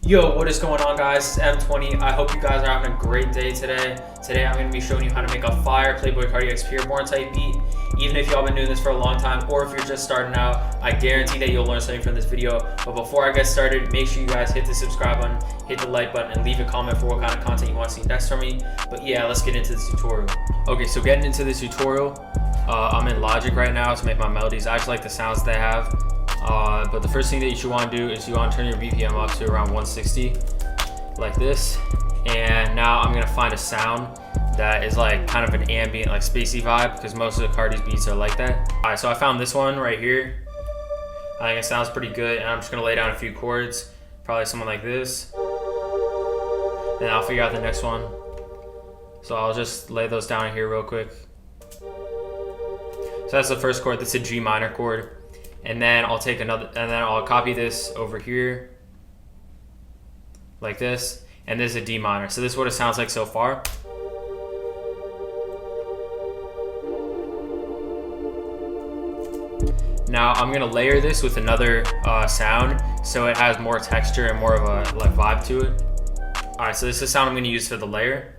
Yo, what is going on, guys? It's M20. I hope you guys are having a great day today. Today I'm going to be showing you how to make a fire PLAYBOI CARTI X PIERRE BOURNE type beat. Even if y'all been doing this for a long time, or if you're just starting out, I guarantee that you'll learn something from this video. But before I get started, make sure you guys hit the subscribe button, hit the like button, and leave a comment for what kind of content you want to see next from me. But yeah, let's get into this tutorial. Okay, so getting into this tutorial, I'm in Logic right now to make my melodies. I actually like the sounds they have. But the first thing that you should want to do is you want to turn your BPM up to around 160, like this. And now I'm gonna find a sound that is like kind of an ambient, like spacey vibe, because most of the Carti's beats are like that. Alright, so I found this one right here. I think it sounds pretty good, and I'm just gonna lay down a few chords, probably someone like this, and I'll figure out the next one. So I'll just lay those down here real quick. So that's the first chord. That's a G minor chord. And then I'll take another, and then I'll copy this over here like this, and this is a D minor. So this is what it sounds like so far. Now I'm gonna layer this with another sound so it has more texture and more of a like vibe to it. Alright, so this is the sound I'm gonna use for the layer.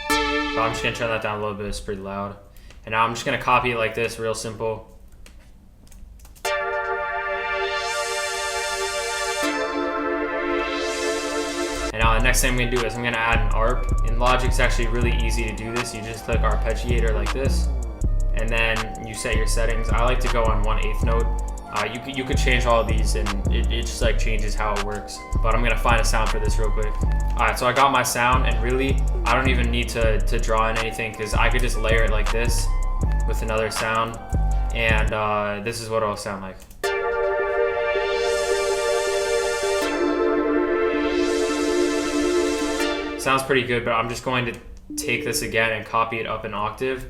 So I'm just gonna turn that down a little bit, it's pretty loud. And now I'm just gonna copy it like this, real simple. And now the next thing I'm gonna do is I'm gonna add an ARP. In Logic, it's actually really easy to do this. You just click arpeggiator like this, and then you set your settings. I like to go on 1/8 note. You could change all of these, and it just like changes how it works. But I'm gonna find a sound for this real quick. All right, so I got my sound, and really, I don't even need to draw in anything, because I could just layer it like this with another sound, and this is what it'll sound like. Sounds pretty good, but I'm just going to take this again and copy it up an octave.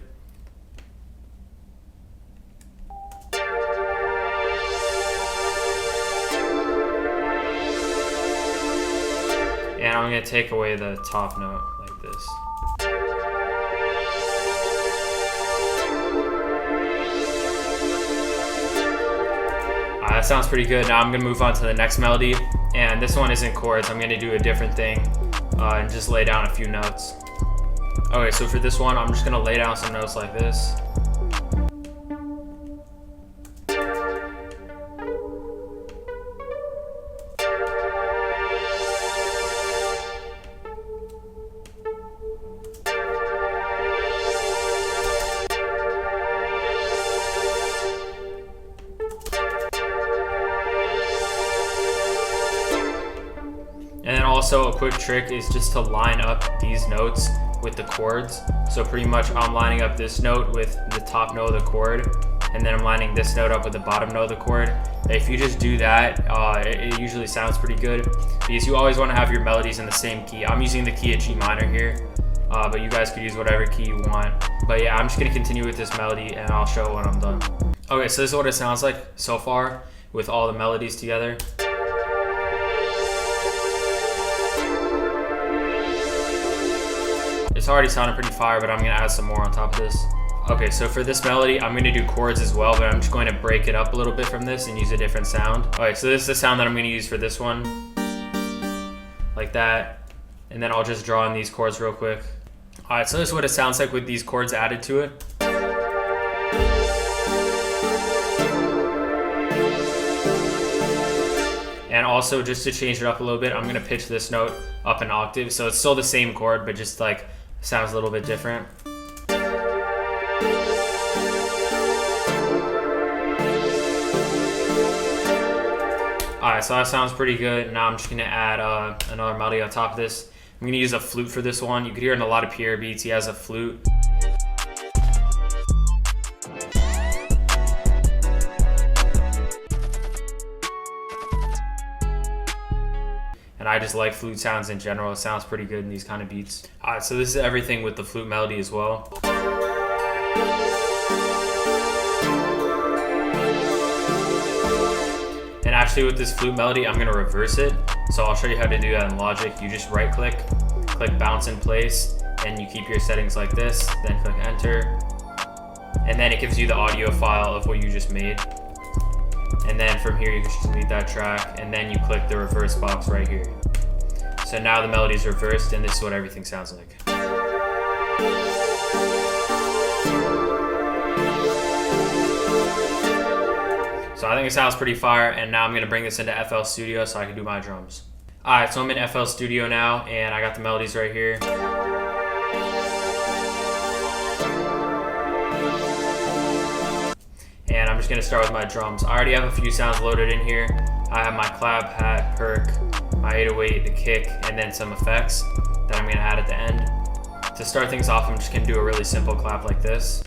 And I'm going to take away the top note like this. That sounds pretty good. Now I'm going to move on to the next melody, and this one isn't chords. I'm going to do a different thing. And just lay down a few notes. Okay, so for this one, I'm just gonna lay down some notes like this. And then also a quick trick is just to line up these notes with the chords. So pretty much I'm lining up this note with the top note of the chord, and then I'm lining this note up with the bottom note of the chord. If you just do that, it usually sounds pretty good, because you always want to have your melodies in the same key. I'm using the key of G minor here, but you guys could use whatever key you want. But yeah, I'm just gonna continue with this melody, and I'll show when I'm done. Okay, so this is what it sounds like so far with all the melodies together. It's already sounding pretty fire, but I'm gonna add some more on top of this. Okay, so for this melody, I'm gonna do chords as well, but I'm just going to break it up a little bit from this and use a different sound. Okay, so this is the sound that I'm gonna use for this one. Like that. And then I'll just draw in these chords real quick. All right, so this is what it sounds like with these chords added to it. And also, just to change it up a little bit, I'm gonna pitch this note up an octave. So it's still the same chord, but just like sounds a little bit different. Alright, so that sounds pretty good. Now I'm just gonna add another melody on top of this. I'm gonna use a flute for this one. You could hear in a lot of Pierre beats, he has a flute. And I just like flute sounds in general. It sounds pretty good in these kind of beats. Alright, so this is everything with the flute melody as well. And actually with this flute melody, I'm gonna reverse it. So I'll show you how to do that in Logic. You just right click, click bounce in place, and you keep your settings like this, then click enter. And then it gives you the audio file of what you just made. And then from here, you can just delete that track, and then you click the reverse box right here. So now the melody is reversed, and this is what everything sounds like. So I think it sounds pretty fire, and now I'm gonna bring this into FL Studio so I can do my drums. Alright, so I'm in FL Studio now, and I got the melodies right here. And I'm just gonna start with my drums. I already have a few sounds loaded in here. I have my clap, hat, perk, my 808, the kick, and then some effects that I'm gonna add at the end. To start things off, I'm just gonna do a really simple clap like this.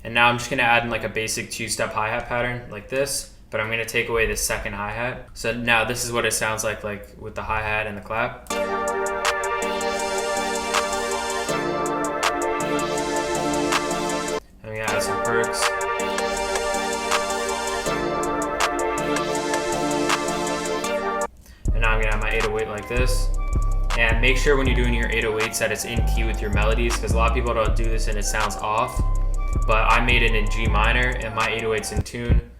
And now I'm just gonna add in like a basic 2-step hi-hat pattern like this, but I'm gonna take away the second hi-hat. So now this is what it sounds like with the hi-hat and the clap. I'm gonna add some perks. And now I'm gonna add my 808 like this. And make sure when you're doing your 808s that it's in key with your melodies, because a lot of people don't do this and it sounds off. But I made it in G minor, and my 808's in tune.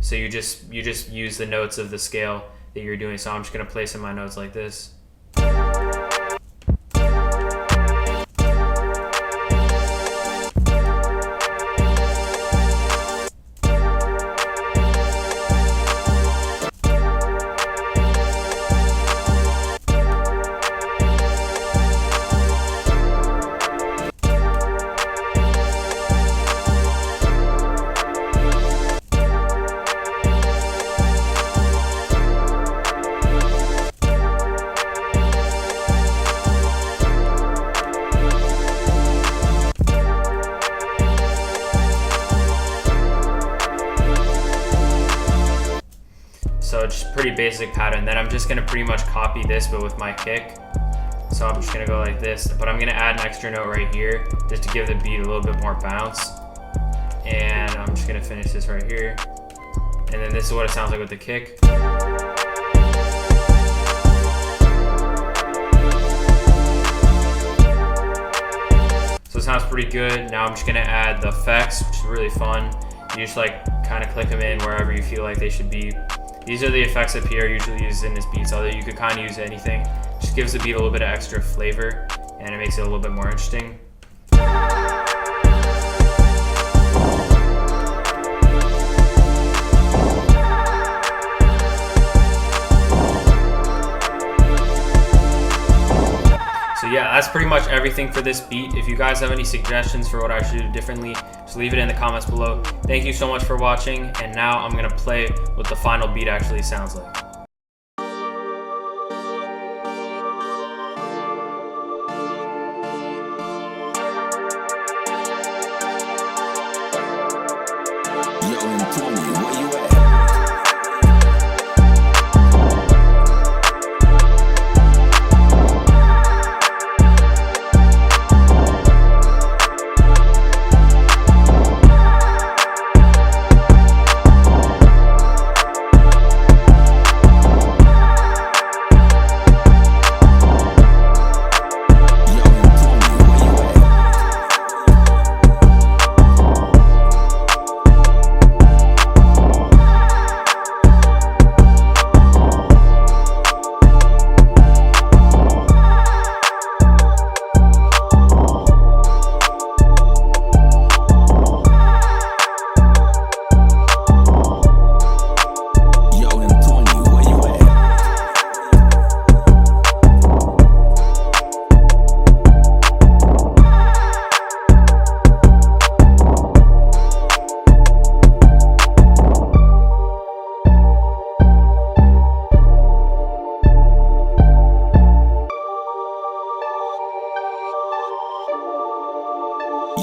So you just use the notes of the scale that you're doing. So I'm just gonna place in my notes like this. So it's just pretty basic pattern. Then I'm just gonna pretty much copy this, but with my kick. So I'm just gonna go like this, but I'm gonna add an extra note right here just to give the beat a little bit more bounce. And I'm just gonna finish this right here. And then this is what it sounds like with the kick. So it sounds pretty good. Now I'm just gonna add the effects, which is really fun. You just like kind of click them in wherever you feel like they should be. These are the effects that Pierre usually uses in his beats, although you could kind of use anything. Just gives the beat a little bit of extra flavor, and it makes it a little bit more interesting. So yeah, that's pretty much everything for this beat. If you guys have any suggestions for what I should do differently, just leave it in the comments below. Thank you so much for watching, and now I'm gonna play what the final beat actually sounds like. Yo, Antonio, where you at?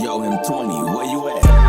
Yo, M20, where you at?